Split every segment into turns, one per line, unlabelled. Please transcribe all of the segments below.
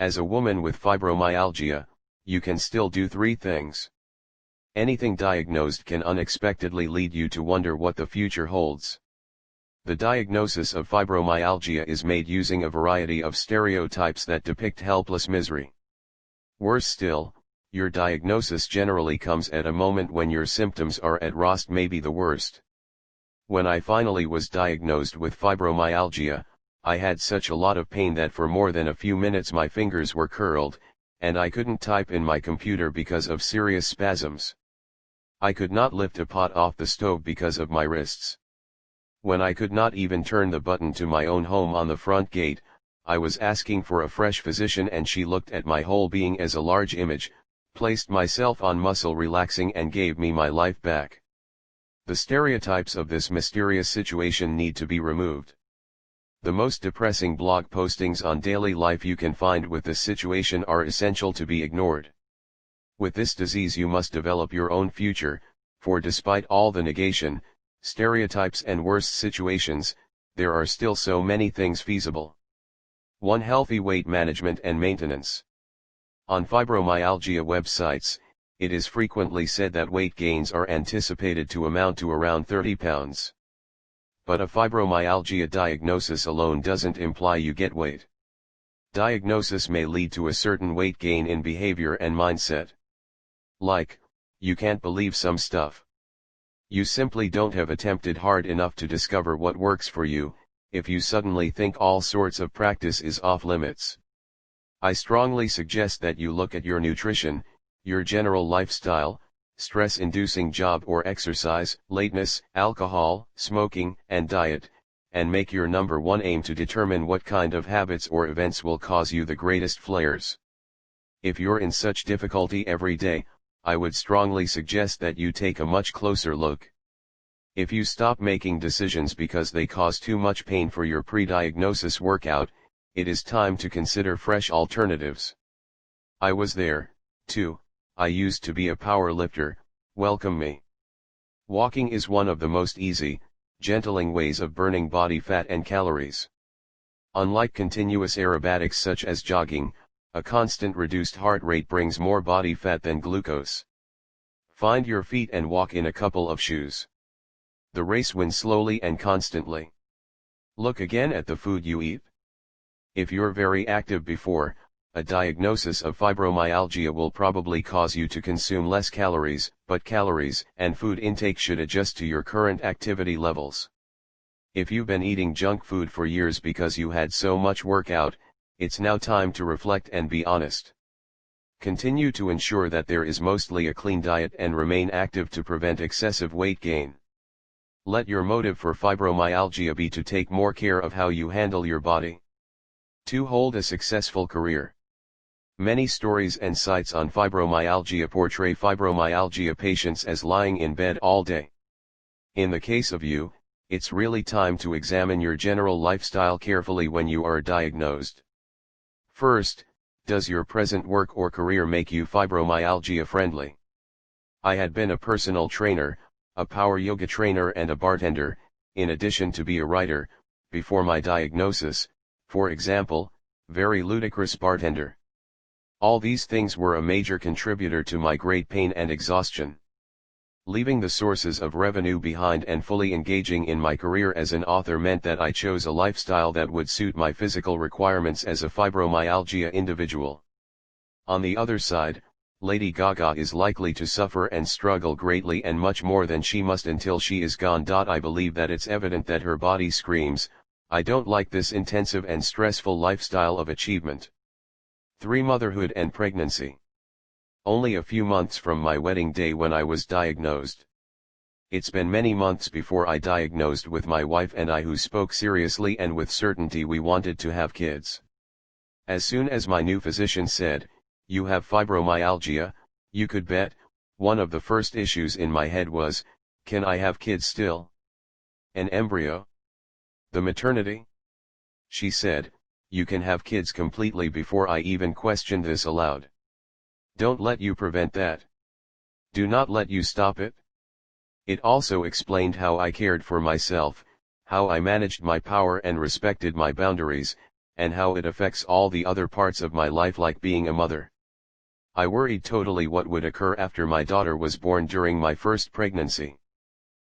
As a woman with fibromyalgia, you can still do three things. Anything diagnosed can unexpectedly lead you to wonder what the future holds. The diagnosis of fibromyalgia is made using a variety of stereotypes that depict helpless misery. Worse still, your diagnosis generally comes at a moment when your symptoms are at worst, maybe the worst. When I finally was diagnosed with fibromyalgia, I had such a lot of pain that for more than a few minutes my fingers were curled, and I couldn't type in my computer because of serious spasms. I could not lift a pot off the stove because of my wrists. When I could not even turn the button to my own home on the front gate, I was asking for a fresh physician, and she looked at my whole being as a large image, placed myself on muscle relaxing and gave me my life back. The stereotypes of this mysterious situation need to be removed. The most depressing blog postings on daily life you can find with this situation are essential to be ignored. With this disease you must develop your own future, for despite all the negation, stereotypes and worst situations, there are still so many things feasible. 1. Healthy weight management and maintenance. On fibromyalgia websites, it is frequently said that weight gains are anticipated to amount to around 30 pounds. But a fibromyalgia diagnosis alone doesn't imply you get weight. Diagnosis may lead to a certain weight gain in behavior and mindset. Like, you can't believe some stuff. You simply don't have attempted hard enough to discover what works for you, if you suddenly think all sorts of practice is off limits. I strongly suggest that you look at your nutrition, your general lifestyle, stress-inducing job or exercise, lateness, alcohol, smoking, and diet, and make your number one aim to determine what kind of habits or events will cause you the greatest flares. If you're in such difficulty every day, I would strongly suggest that you take a much closer look. If you stop making decisions because they cause too much pain for your pre-diagnosis workout, it is time to consider fresh alternatives. I was there, too. I used to be a power lifter. Welcome me. Walking is one of the most easy, gentling ways of burning body fat and calories. Unlike continuous aerobatics such as jogging, a constant reduced heart rate brings more body fat than glucose. Find your feet and walk in a couple of shoes. The race wins slowly and constantly. Look again at the food you eat. If you're very active before a diagnosis of fibromyalgia will probably cause you to consume less calories, but calories and food intake should adjust to your current activity levels. If you've been eating junk food for years because you had so much workout, it's now time to reflect and be honest. Continue to ensure that there is mostly a clean diet and remain active to prevent excessive weight gain. Let your motive for fibromyalgia be to take more care of how you handle your body. 2. Hold a successful career. Many stories and sites on fibromyalgia portray fibromyalgia patients as lying in bed all day. In the case of you, it's really time to examine your general lifestyle carefully when you are diagnosed. First, does your present work or career make you fibromyalgia friendly? I had been a personal trainer, a power yoga trainer and a bartender, in addition to be a writer, before my diagnosis, for example, very ludicrous bartender. All these things were a major contributor to my great pain and exhaustion. Leaving the sources of revenue behind and fully engaging in my career as an author meant that I chose a lifestyle that would suit my physical requirements as a fibromyalgia individual. On the other side, Lady Gaga is likely to suffer and struggle greatly and much more than she must until she is gone. I believe that it's evident that her body screams, I don't like this intensive and stressful lifestyle of achievement. 3. Motherhood and pregnancy. Only a few months from my wedding day when I was diagnosed. It's been many months before I diagnosed with my wife and I, who spoke seriously and with certainty we wanted to have kids. As soon as my new physician said, you have fibromyalgia, you could bet, one of the first issues in my head was, can I have kids still? An embryo? The maternity? She said, you can have kids completely before I even questioned this aloud. Don't let you prevent that. Do not let you stop it. It also explained how I cared for myself, how I managed my power and respected my boundaries, and how it affects all the other parts of my life like being a mother. I worried totally what would occur after my daughter was born during my first pregnancy.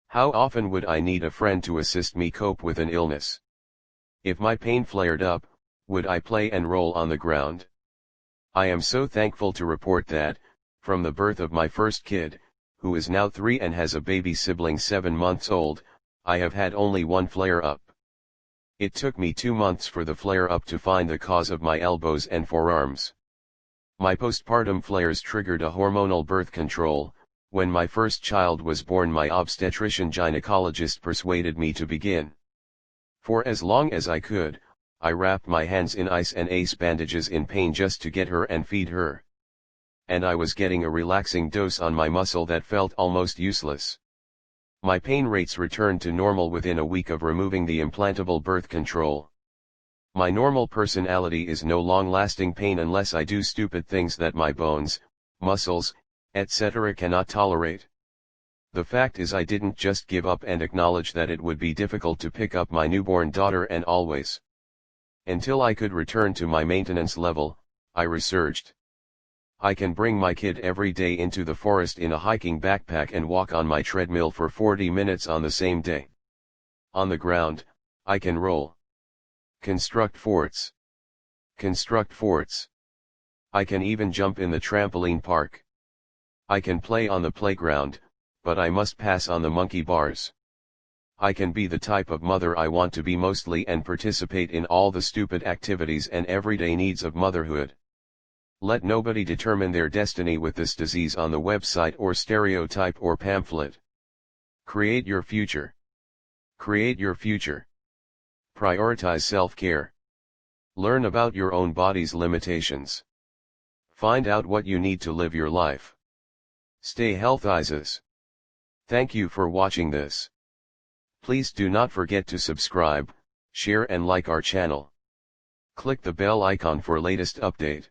How often would I need a friend to assist me cope with an illness? If my pain flared up, would I play and roll on the ground? I am so thankful to report that, from the birth of my first kid, who is now 3 and has a baby sibling 7 months old, I have had only one flare-up. It took me 2 months for the flare-up to find the cause of my elbows and forearms. My postpartum flares triggered a hormonal birth control. When my first child was born, my obstetrician-gynecologist persuaded me to begin. For as long as I could, I wrapped my hands in ice and ace bandages in pain just to get her and feed her. And I was getting a relaxing dose on my muscle that felt almost useless. My pain rates returned to normal within a week of removing the implantable birth control. My normal personality is no long-lasting pain unless I do stupid things that my bones, muscles, etc. cannot tolerate. The fact is, I didn't just give up and acknowledge that it would be difficult to pick up my newborn daughter and always. Until I could return to my maintenance level, I researched. I can bring my kid every day into the forest in a hiking backpack and walk on my treadmill for 40 minutes on the same day. On the ground, I can roll. Construct forts. Construct forts. I can even jump in the trampoline park. I can play on the playground, but I must pass on the monkey bars. I can be the type of mother I want to be mostly and participate in all the stupid activities and everyday needs of motherhood. Let nobody determine their destiny with this disease on the website or stereotype or pamphlet. Create your future. Create your future. Prioritize self-care. Learn about your own body's limitations. Find out what you need to live your life. Stay healthizes. Thank you for watching this. Please do not forget to subscribe, share and like our channel. Click the bell icon for latest update.